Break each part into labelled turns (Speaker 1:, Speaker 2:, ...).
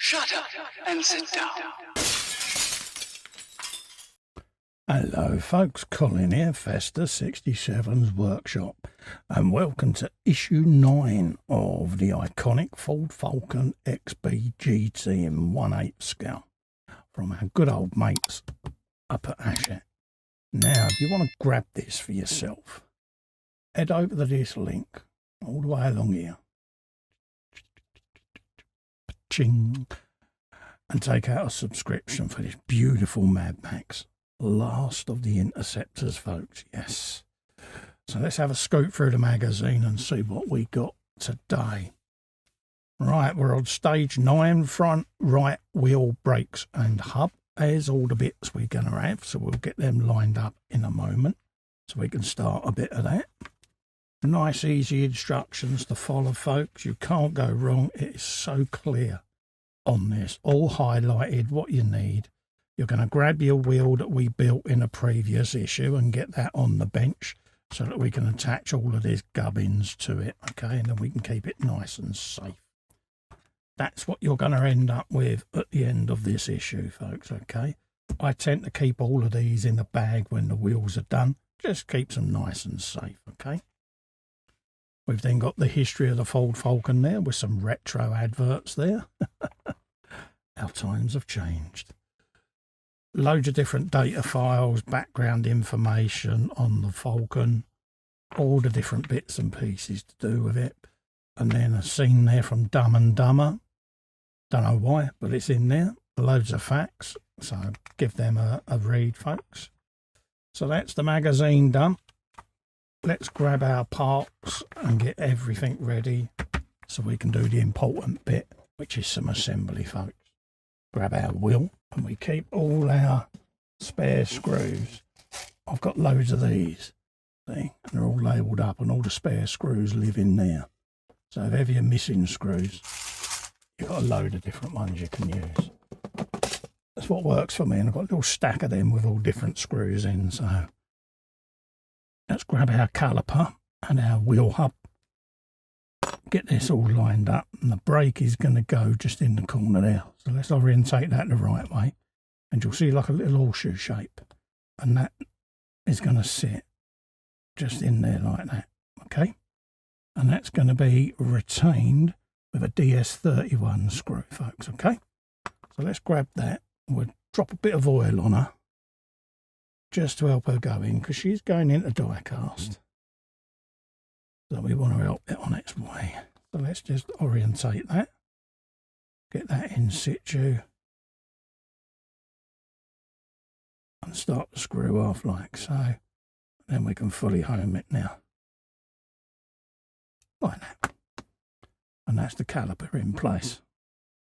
Speaker 1: Shut up and sit down.
Speaker 2: Hello folks, Colin here, Festa67's workshop, and welcome to issue 9 of the iconic Ford Falcon XB GT in 1/8 scale from our good old mates up at Hachette. Now, if you want to grab this for yourself, head over to this link all the way along here. Ching, and take out a subscription for this beautiful madmax. Last of the interceptors, folks. Yes. So let's have a scoop through the magazine and see what we got today. Right, we're on stage 9, front right wheel brakes and hub. There's all the bits we're going to have, so we'll get them lined up in a moment so we can start a bit of that. Nice easy instructions to follow, folks. You can't go wrong. It is so clear on this, all highlighted what you need. You're going to grab your wheel that we built in a previous issue and get that on the bench so that we can attach all of these gubbins to it, okay, and then we can keep it nice and safe. That's what you're going to end up with at the end of this issue, folks, okay. I tend to keep all of these in the bag when the wheels are done, just keeps them nice and safe, okay. We've then got the history of the Ford Falcon there with some retro adverts there. Our times have changed. Loads of different data files, background information on the Falcon, all the different bits and pieces to do with it. And then a scene there from Dumb and Dumber. Don't know why, but it's in there. Loads of facts, so give them a read, folks. So that's the magazine done. Let's grab our parts and get everything ready so we can do the important bit, which is some assembly, folks. Grab our wheel and we keep all our spare screws. I've got loads of these, see, and they're all labelled up and all the spare screws live in there. So if ever you're missing screws, you've got a load of different ones you can use. That's what works for me, and I've got a little stack of them with all different screws in, so let's grab our caliper and our wheel hub, get this all lined up, and the brake is going to go just in the corner there. So let's orientate that the right way, and you'll see like a little horseshoe shape, and that is going to sit just in there like that, okay? And that's going to be retained with a DS31 screw, folks, okay? So let's grab that. We'll drop a bit of oil on her just to help her go in, because she's going into die cast. So we want to help it on its way. So let's just orientate that. Get that in situ. And start to screw off like so. Then we can fully home it now. Like that. And that's the caliper in place.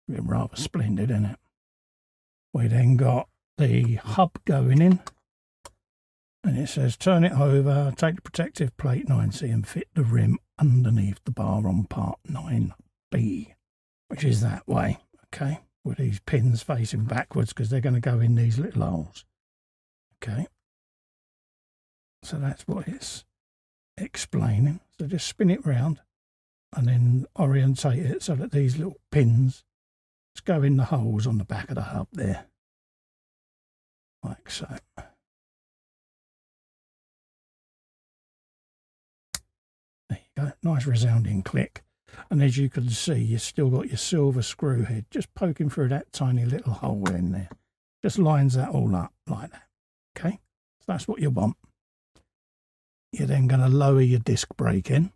Speaker 2: It's rather splendid, isn't it? We then got the hub going in. And it says, turn it over, take the protective plate 9C and fit the rim underneath the bar on part 9B, which is that way, okay, with these pins facing backwards because they're going to go in these little holes, okay. So that's what it's explaining. So just spin it round and then orientate it so that these little pins just go in the holes on the back of the hub there, like so. Go. Nice resounding click, and as you can see, you've still got your silver screw head just poking through that tiny little hole in there. Just lines that all up like that, okay. So that's what you want. You're then going to lower your disc brake in,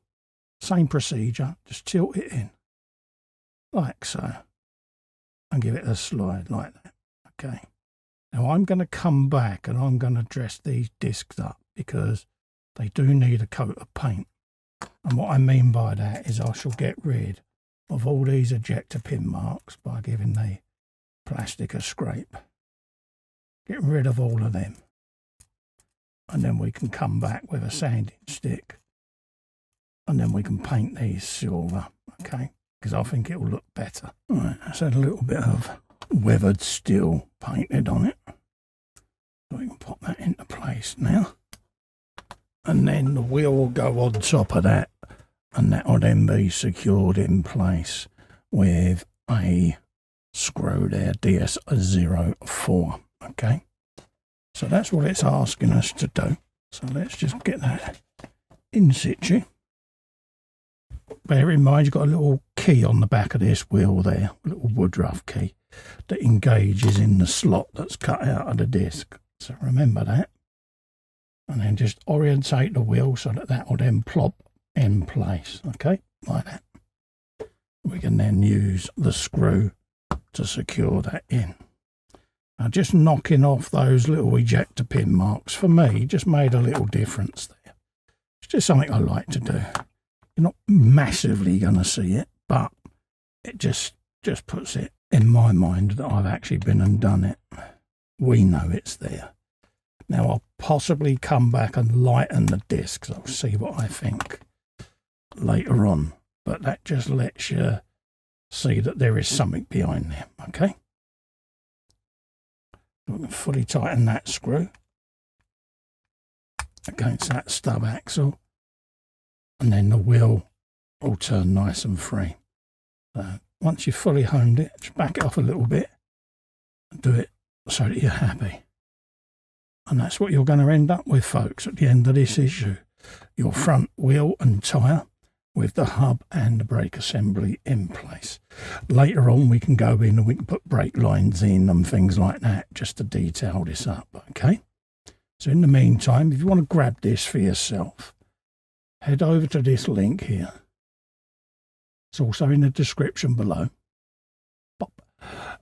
Speaker 2: same procedure, just tilt it in like so and give it a slide like that, okay. Now I'm going to come back and I'm going to dress these discs up because they do need a coat of paint. And what I mean by that is I shall get rid of all these ejector pin marks by giving the plastic a scrape. Get rid of all of them. And then we can come back with a sanding stick. And then we can paint these silver, okay? Because I think it will look better. All right, let's add a little bit of weathered steel painted on it. So we can pop that into place now. And then the wheel will go on top of that, and that will then be secured in place with a screw there, DS04. Okay, so that's what it's asking us to do. So let's just get that in situ. Bear in mind, you've got a little key on the back of this wheel there, a little woodruff key that engages in the slot that's cut out of the disc. So remember that. And then just orientate the wheel so that that will then plop in place. Okay, like that. We can then use the screw to secure that in. Now just knocking off those little ejector pin marks, for me, just made a little difference there. It's just something I like to do. You're not massively going to see it, but it just puts it in my mind that I've actually been and done it. We know it's there. Now I'll possibly come back and lighten the discs. I'll see what I think later on, but that just lets you see that there is something behind there. Okay, we can fully tighten that screw against that stub axle, and then the wheel will turn nice and free. So once you've fully honed it, just back it off a little bit and do it so that you're happy. And that's what you're going to end up with, folks, at the end of this issue. Your front wheel and tyre with the hub and the brake assembly in place. Later on, we can go in and we can put brake lines in and things like that just to detail this up, okay? So in the meantime, if you want to grab this for yourself, head over to this link here. It's also in the description below. Pop,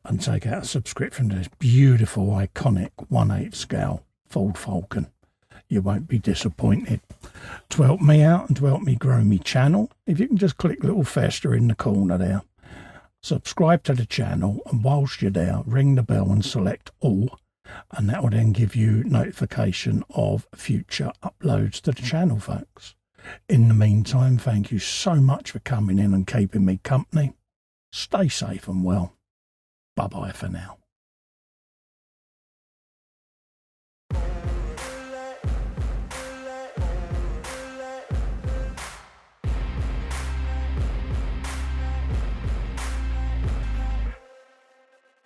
Speaker 2: and take out a subscription to this beautiful, iconic 1/8 scale Ford Falcon. You won't be disappointed. To help me out and to help me grow my channel, if you can just click little fester in the corner there, subscribe to the channel, and whilst you're there, ring the bell and select all, and that will then give you notification of future uploads to the channel, folks. In the meantime, thank you so much for coming in and keeping me company. Stay safe and well. Bye-bye for now.